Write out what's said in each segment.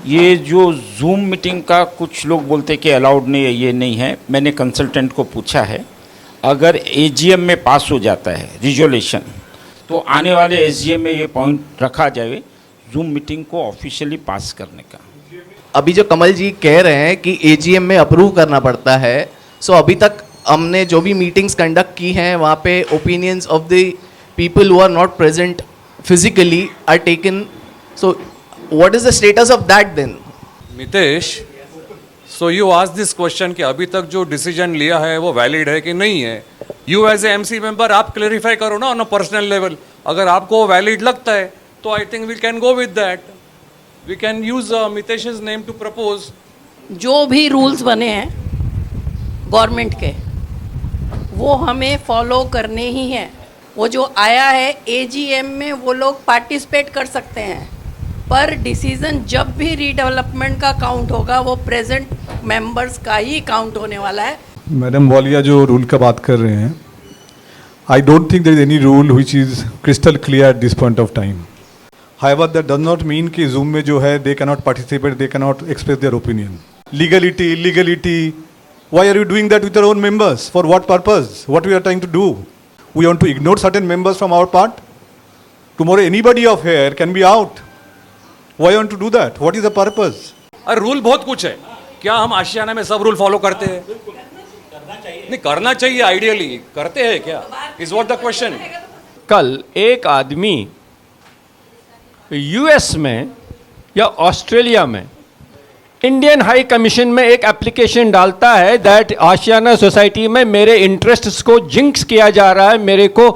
ये जो zoom meeting का कुछ लोग बोलते कि अलाउड नहीं है, ये नहीं है। मैंने कंसल्टेंट को पूछा है, अगर एजीएम में पास हो जाता है रिजोल्यूशन, तो आने वाले एजीएम में ये पॉइंट रखा जाए जूम मीटिंग को ऑफिशियली पास करने का। अभी जो कमल जी कह रहे हैं कि एजीएम में अप्रूव करना पड़ता है, सो अभी तक हमने जो भी मीटिंग्स कंडक्ट की हैं वहाँ पे opinions of the people who are not present physically are taken. So what is the status of that then? Mitesh, so you ask this question कि अभी तक जो डिसीजन लिया है वो वैलिड है कि नहीं है। You as a MC member आप क्लेरिफाई करो ना ऑन अ पर्सनल लेवल। अगर आपको वैलिड लगता है तो I think we can go with that. We can use Mitesh's name to propose. जो भी रूल्स बने हैं गवर्नमेंट के, वो हमें फॉलो करने ही हैं। वो जो आया है एजीएम में, वो लोग पार्टिसिपेट कर सकते हैं, पर डिसीजन जब भी रीडेवलपमेंट का काउंट होगा वो प्रेजेंट मेंबर्स का ही काउंट होने वाला है। मैडम वालिया जो रूल का बात कर रहे हैं, I don't think there is any rule which is crystal clear at this point of time. However that does not mean कि जूम में जो है they can not participate, they can not express their opinion. Legality, illegality, why are you doing that with your own members? For what purpose? What we are trying to do? We want to ignore certain members from our part? Tomorrow anybody of here can be out. Why you want to do that? What is the purpose? अरे rule बहुत कुछ है। क्या हम आशियाना में सब rule follow करते हैं? नहीं, करना चाहिए। आइडियली करते हैं क्या? Is what the question. कल एक आदमी यूएस में या ऑस्ट्रेलिया में इंडियन हाई कमीशन में एक एप्लीकेशन डालता है दैट आशियाना सोसाइटी में मेरे इंटरेस्ट्स को जिंक्स किया जा रहा है, मेरे को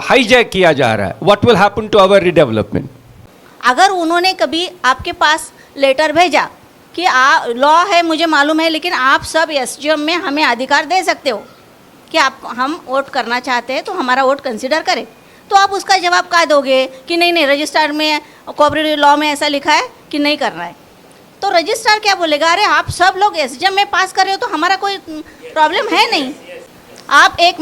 हाईजैक किया जा रहा है। What will happen to our redevelopment? अगर उन्होंने कभी आपके पास लेटर भेजा कि लॉ है मुझे मालूम है, लेकिन आप सब एसजीएम में हमें अधिकार दे सकते हो कि आप हम वोट करना चाहते हैं तो हमारा वोट कंसिडर करें, तो आप उसका जवाब क्या दोगे कि नहीं रजिस्ट्रार में कोऑपरेटिव लॉ में ऐसा लिखा है कि नहीं करना है। तो रजिस्ट्रार क्या बोलेगा? अरे आप सब लोग एसजीएम में पास कर रहे हो तो हमारा कोई प्रॉब्लम है नहीं। आप एक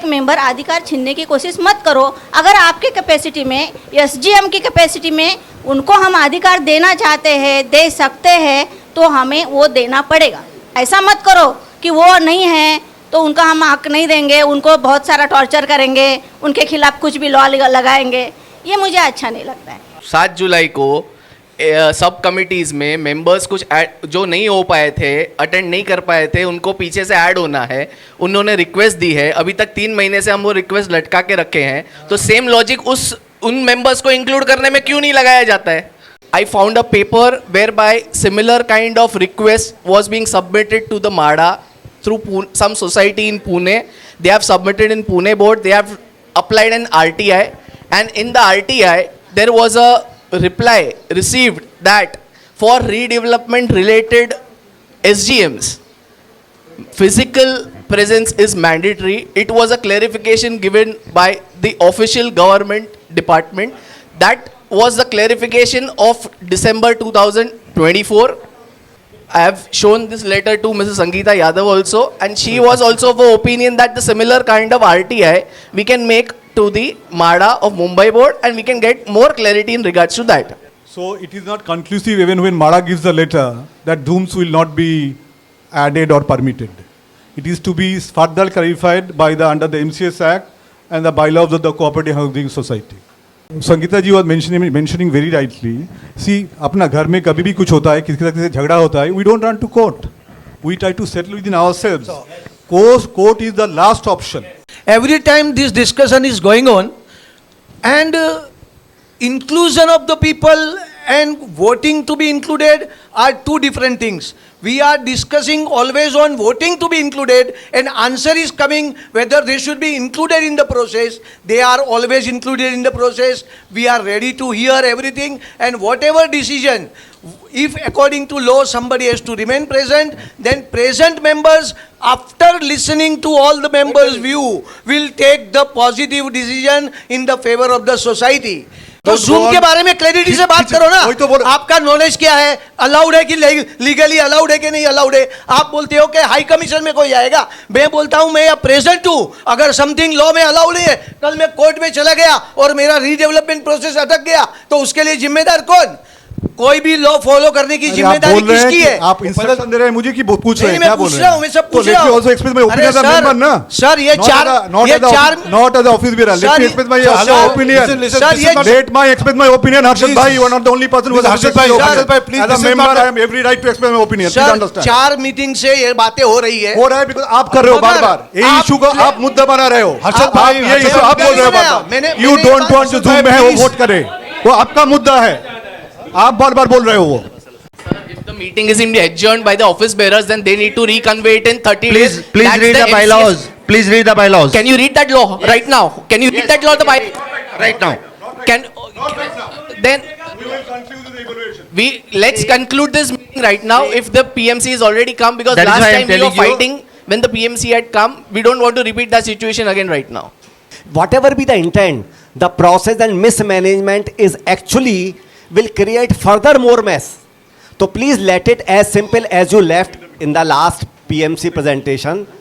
मेंबर अधिकार छीनने की कोशिश मत करो। अगर आपके कैपेसिटी में, एसजीएम की कैपेसिटी में उनको हम अधिकार देना चाहते हैं, दे सकते हैं, तो हमें वो देना पड़ेगा। ऐसा मत करो कि वो नहीं है तो उनका हम हक नहीं देंगे, उनको बहुत सारा टॉर्चर करेंगे, उनके खिलाफ कुछ भी लॉ लगाएंगे। ये मुझे अच्छा नहीं लगता है। 7 जुलाई को सब कमिटीज़ में मेंबर्स कुछ जो नहीं हो पाए थे, अटेंड नहीं कर पाए थे, उनको पीछे से ऐड होना है। उन्होंने रिक्वेस्ट दी है, अभी तक 3 महीने से हम वो रिक्वेस्ट लटका के रखे हैं। तो सेम लॉजिक उन मेंबर्स को इंक्लूड करने में क्यों नहीं लगाया जाता है? I found a paper whereby similar kind of request was being submitted to the MHADA through some society in Pune. They have submitted in Pune board. They have applied an RTI, and in the RTI there was a reply received that for redevelopment related SGMs, physical presence is mandatory. It was a clarification given by the official government department. That was the clarification of December 2024. I have shown this letter to Mrs. Sangeeta Yadav also, and she was also of the opinion that the similar kind of RTI we can make to the MADA of Mumbai board, and we can get more clarity in regards to that. So it is not conclusive even when MADA gives the letter that Zooms will not be added or permitted. It is to be further clarified by the under the MCS Act and the bylaws of the Cooperative Housing Society. Sangeeta ji was mentioning very rightly. See, अपना घर में कभी भी कुछ होता है, किसी से झगड़ा होता है, we don't run to court. We try to settle within ourselves. Court is the last option. Every time this discussion is going on, and inclusion of the people and voting to be included are two different things. We are discussing always on voting to be included, and answer is coming whether they should be included in the process. They are always included in the process. We are ready to hear everything, and whatever decision, if according to law somebody has to remain present, then present members, after listening to all the members' view, will take the positive decision in the favor of the society. तो zoom के बारे में clarity से बात करो ना। आपका knowledge क्या है? अलाउड है कि लीगली अलाउड है कि नहीं अलाउड है? आप बोलते हो कि हाई कमीशन में कोई आएगा, मैं बोलता हूं मैं प्रेजेंट हूं। अगर समथिंग लॉ में अलाउड है, कल मैं कोर्ट में चला गया और मेरा रीडेवलपमेंट प्रोसेस अटक गया, तो उसके लिए जिम्मेदार कौन? कोई भी लॉ फॉलो करने की अरे आप जिम्मेदारी बोल रहे हैं किसकी कि है? आप इंस्ट्रक्शन दे रहे हैं मुझे कि पूछ रहे नहीं, हैं मैं क्या बोल पूछ रहे रहा हैं? हूँ, मैं सब तो पूछ let रहा me हूँ। also express my अरे opinion as a sir, member ना। सर, ये Not चार- as a- not ये as a- चार- not as a office bearer. Let sir, me express my sir, opinion. Sir, ये- Let me express my opinion, Harshad bhai. You are not the only person who has Harshad expressed bhai, your Harshad opinion. bhai, please, As a this is member, not a- I have every right to express my opinion. Please sir, understand. 4 meeting से ये बातें हो रही है। हो रहा है because आप कर रहे हो मगर बार-बार। ये आप- इशू को आप मुद्दा बना रहे हो। हर्षद आप भाई, ये हर्षद issue आप भाई, बोल रहे हो मैंने- बार-बार। मैंने- You मैंने don't ये want जो हर्षद भाई, Zoom में है वो please. वोट करे। वो आपका मुद्दा है। आप बार-बार बोल रहे हो वो। If the meeting is adjourned by the office bearers, then they need to reconvey it in 30 Please, days. please That's read the MCA. bylaws. Please read the bylaws. Can you read that law right now? Can you read that law? The by Right now. can then we let's conclude this meeting right now. If the PMC is already come, because That is last why I'm time we were telling you- fighting when the PMC had come, we don't want to repeat that situation again right now. Whatever be the intent, the process and mismanagement is actually will create further more mess. So please let it as simple as you left in the last PMC presentation.